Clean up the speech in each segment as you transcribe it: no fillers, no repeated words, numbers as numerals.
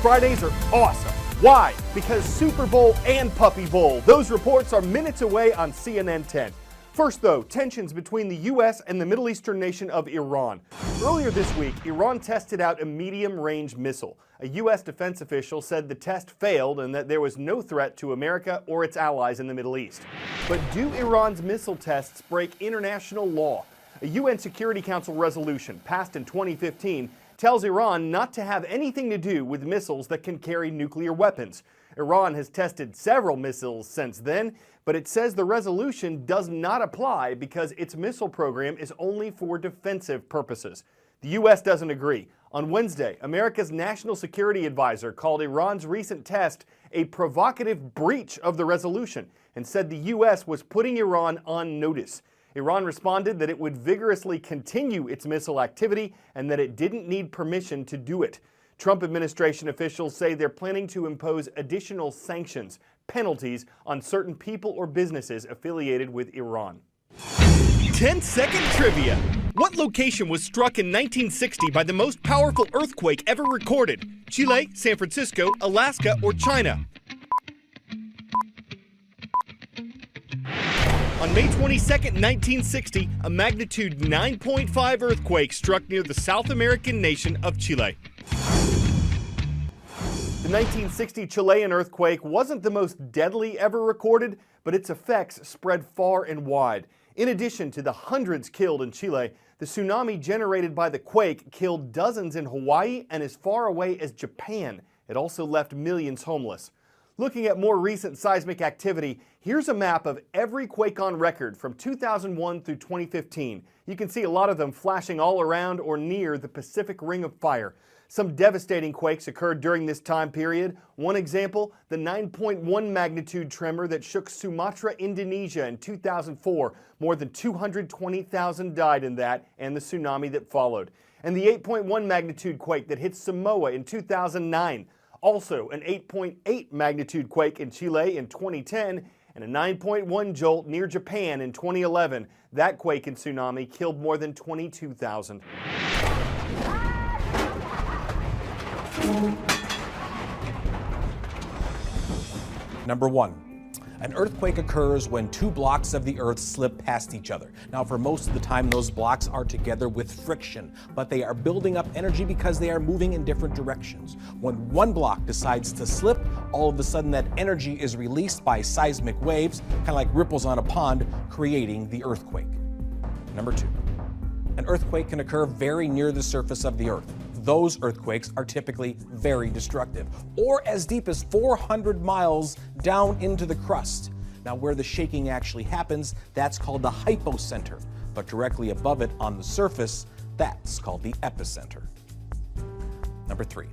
Fridays are awesome. Why? Because Super Bowl and Puppy Bowl. Those reports are minutes away on CNN 10. First though, tensions between the U.S. and the Middle Eastern nation of Iran. Earlier this week, Iran tested out a medium-range missile. A U.S. defense official said the test failed and that there was no threat to America or its allies in the Middle East. But do Iran's missile tests break international law? A UN Security Council resolution passed in 2015 tells Iran not to have anything to do with missiles that can carry nuclear weapons. Iran has tested several missiles since then, but it says the resolution does not apply because its missile program is only for defensive purposes. The U.S. doesn't agree. On Wednesday, America's national security advisor called Iran's recent test a provocative breach of the resolution and said the U.S. was putting Iran on notice. Iran responded that it would vigorously continue its missile activity and that it didn't need permission to do it. Trump administration officials say they're planning to impose additional sanctions, penalties on certain people or businesses affiliated with Iran. 10-second trivia. What location was struck in 1960 by the most powerful earthquake ever recorded? Chile, San Francisco, Alaska, or China? On May 22, 1960, a magnitude 9.5 earthquake struck near the South American nation of Chile. The 1960 Chilean earthquake wasn't the most deadly ever recorded, but its effects spread far and wide. In addition to the hundreds killed in Chile, the tsunami generated by the quake killed dozens in Hawaii and as far away as Japan. It also left millions homeless. Looking at more recent seismic activity, here's a map of every quake on record from 2001 through 2015. You can see a lot of them flashing all around or near the Pacific Ring of Fire. Some devastating quakes occurred during this time period. One example, the 9.1 magnitude tremor that shook Sumatra, Indonesia in 2004. More than 220,000 died in that and the tsunami that followed. And the 8.1 magnitude quake that hit Samoa in 2009. Also, an 8.8 magnitude quake in Chile in 2010 and a 9.1 jolt near Japan in 2011. That quake and tsunami killed more than 22,000. Number 1. An earthquake occurs when two blocks of the earth slip past each other. Now, for most of the time, those blocks are together with friction, but they are building up energy because they are moving in different directions. When one block decides to slip, all of a sudden that energy is released by seismic waves, kind of like ripples on a pond, creating the earthquake. Number 2. An earthquake can occur very near the surface of the earth. Those earthquakes are typically very destructive, or as deep as 400 miles down into the crust. Now, where the shaking actually happens, that's called the hypocenter, but directly above it on the surface, that's called the epicenter. Number 3.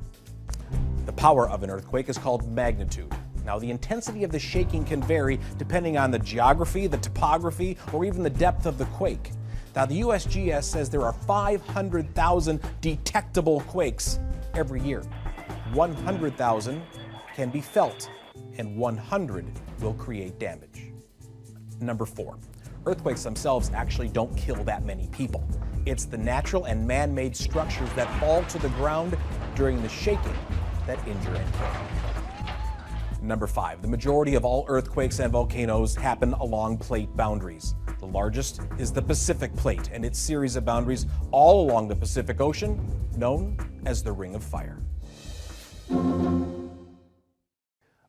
The power of an earthquake is called magnitude. Now, the intensity of the shaking can vary depending on the geography, the topography, or even the depth of the quake. Now, the USGS says there are 500,000 detectable quakes every year. 100,000 can be felt, and 100 will create damage. Number 4. Earthquakes themselves actually don't kill that many people. It's the natural and man-made structures that fall to the ground during the shaking that injure and kill. Number 5. The majority of all earthquakes and volcanoes happen along plate boundaries. The largest is the Pacific Plate and its series of boundaries all along the Pacific Ocean, known as the Ring of Fire.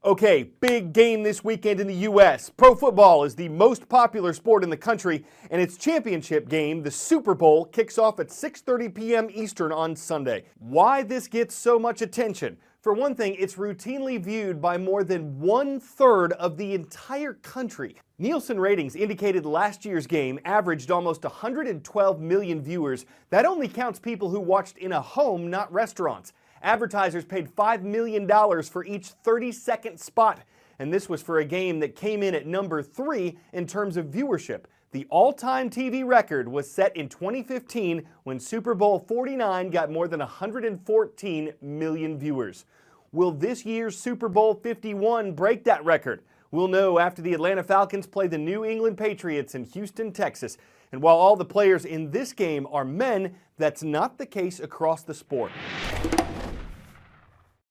Okay, big game this weekend in the U.S. Pro football is the most popular sport in the country, and its championship game, the Super Bowl, kicks off at 6:30 p.m. Eastern on Sunday. Why this gets so much attention? For one thing, it's routinely viewed by more than 1/3 of the entire country. Nielsen ratings indicated last year's game averaged almost 112 million viewers. That only counts people who watched in a home, not restaurants. Advertisers paid $5 million for each 30-second spot, and this was for a game that came in at number 3 in terms of viewership. The all-time TV record was set in 2015 when Super Bowl 49 got more than 114 million viewers. Will this year's Super Bowl 51 break that record? We'll know after the Atlanta Falcons play the New England Patriots in Houston, Texas. And while all the players in this game are men, that's not the case across the sport.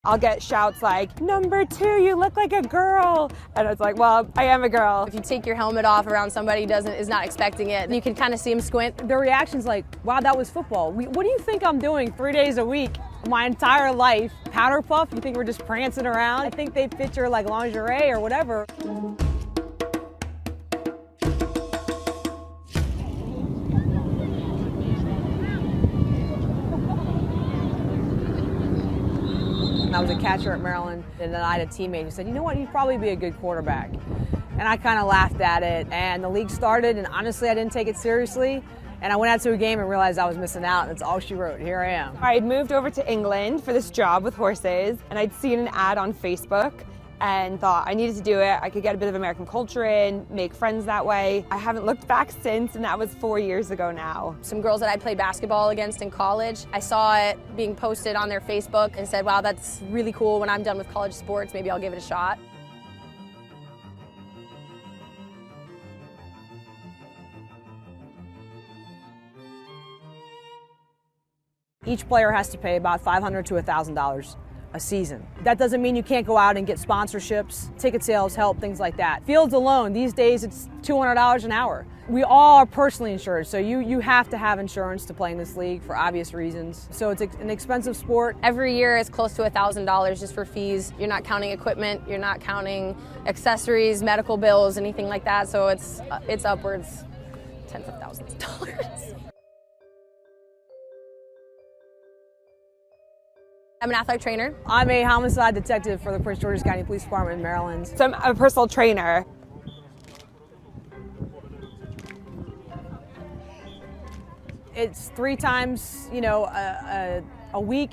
I'll get shouts like, "Number 2, you look like a girl." And it's like, well, I am a girl. If you take your helmet off around somebody who is not expecting it, you can kind of see them squint. Their reaction's like, wow, that was football. What do you think I'm doing 3 days a week, my entire life? Powder puff? You think we're just prancing around? I think they picture like lingerie or whatever. I was a catcher at Maryland, and then I had a teammate who said, you know what, you'd probably be a good quarterback. And I kind of laughed at it, and the league started, and honestly, I didn't take it seriously. And I went out to a game and realized I was missing out, and it's all she wrote. Here I am. I had moved over to England for this job with horses, and I'd seen an ad on Facebook and thought I needed to do it. I could get a bit of American culture in, make friends that way. I haven't looked back since, and that was 4 years ago now. Some girls that I played basketball against in college, I saw it being posted on their Facebook and said, wow, that's really cool. When I'm done with college sports, maybe I'll give it a shot. Each player has to pay about $500 to $1,000 a season. That doesn't mean you can't go out and get sponsorships, ticket sales, help, things like that. Fields alone, these days it's $200 an hour. We all are personally insured, so you have to have insurance to play in this league for obvious reasons. So it's an expensive sport. Every year it's close to $1,000 just for fees. You're not counting equipment, you're not counting accessories, medical bills, anything like that, so it's upwards tens of thousands of dollars. I'm an athletic trainer. I'm a homicide detective for the Prince George's County Police Department in Maryland. So I'm a personal trainer. It's 3 times, a week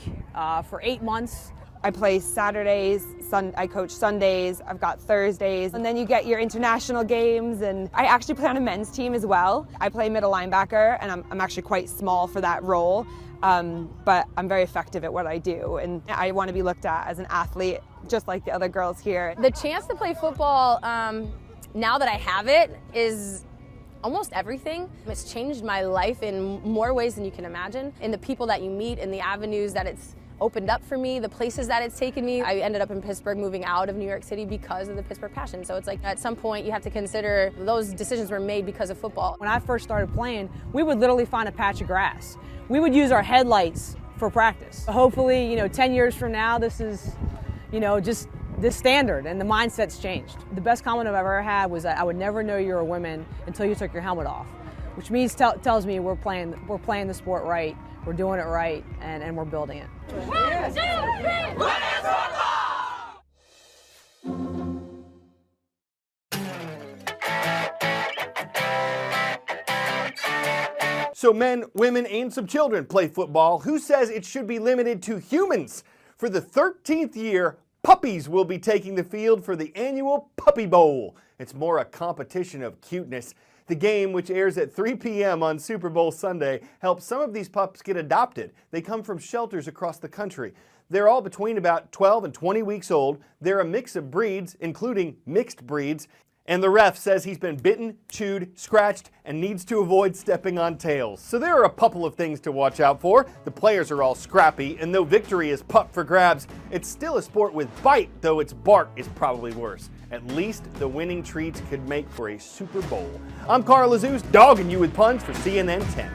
for 8 months. I play Saturdays, I coach Sundays, I've got Thursdays, and then you get your international games, and I actually play on a men's team as well. I play middle linebacker, and I'm actually quite small for that role. But I'm very effective at what I do, and I want to be looked at as an athlete just like the other girls here. The chance to play football, now that I have it, is almost everything. It's changed my life in more ways than you can imagine. In the people that you meet, in the avenues that it's opened up for me, the places that it's taken me. I ended up in Pittsburgh, moving out of New York City because of the Pittsburgh passion. So it's like at some point you have to consider those decisions were made because of football. When I first started playing, we would literally find a patch of grass. We would use our headlights for practice. Hopefully, 10 years from now, this is, just the standard, and the mindset's changed. The best comment I've ever had was that I would never know you're a woman until you took your helmet off, which means tells me we're playing the sport right, we're doing it right, and we're building it. 1, 2, 3, women's football! So men, women, and some children play football. Who says it should be limited to humans? For the 13th year, puppies will be taking the field for the annual Puppy Bowl. It's more a competition of cuteness. The game, which airs at 3 p.m. on Super Bowl Sunday, helps some of these pups get adopted. They come from shelters across the country. They're all between about 12 and 20 weeks old. They're a mix of breeds, including mixed breeds. And the ref says he's been bitten, chewed, scratched, and needs to avoid stepping on tails. So there are a couple of things to watch out for. The players are all scrappy, and though victory is pup for grabs, it's still a sport with bite, though its bark is probably worse. At least the winning treats could make for a Super Bowl. I'm Cral Azuz, dogging you with puns for CNN 10.